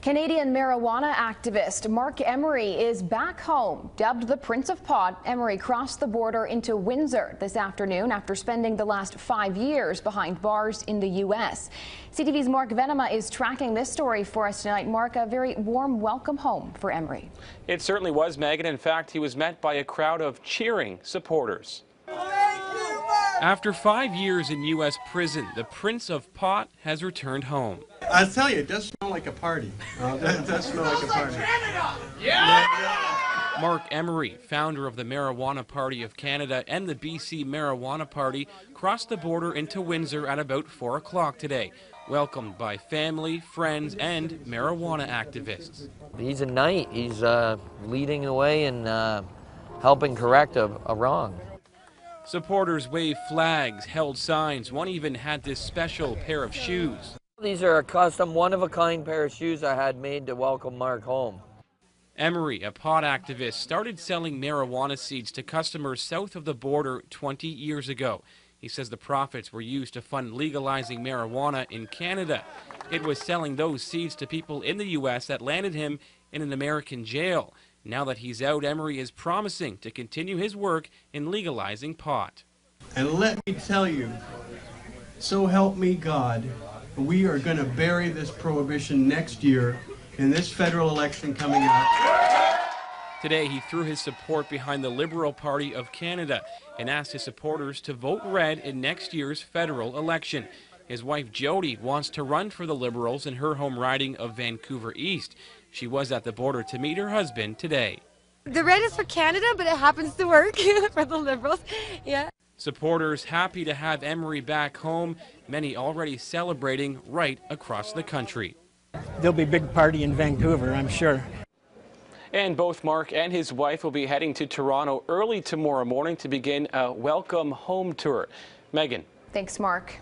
Canadian marijuana activist Marc Emery is back home. Dubbed the Prince of Pot, Emery crossed the border into Windsor this afternoon after spending the last 5 years behind bars in the U.S. CTV's Marc Venema is tracking this story for us tonight. Marc, a very warm welcome home for Emery. It certainly was, Megan. In fact, he was met by a crowd of cheering supporters. After 5 years in U.S. prison, the Prince of Pot has returned home. I'll tell you, it does smell like a party. It does smell like a party. Marc Emery, founder of the Marijuana Party of Canada and the BC Marijuana Party, crossed the border into Windsor at about 4 o'clock today, welcomed by family, friends, and marijuana activists. He's a knight. He's leading the way and helping correct a wrong. Supporters waved flags, held signs. One even had this special pair of shoes. These are a custom, one-of-a-kind pair of shoes I had made to welcome Marc home. Emery, a pot activist, started selling marijuana seeds to customers south of the border 20 years ago. He says the profits were used to fund legalizing marijuana in Canada. It was selling those seeds to people in the U.S. that landed him in an American jail. Now that he's out, Emery is promising to continue his work in legalizing pot. And let me tell you, so help me God, we are going to bury this prohibition next year in this federal election coming up. Today, he threw his support behind the Liberal Party of Canada and asked his supporters to vote red in next year's federal election. His wife, Jody, wants to run for the Liberals in her home riding of Vancouver East. She was at the border to meet her husband today. The red is for Canada, but it happens to work for the Liberals. Yeah. Supporters happy to have Emery back home, many already celebrating right across the country. There'll be a big party in Vancouver, I'm sure. And both Marc and his wife will be heading to Toronto early tomorrow morning to begin a welcome home tour. Megan. Thanks, Marc.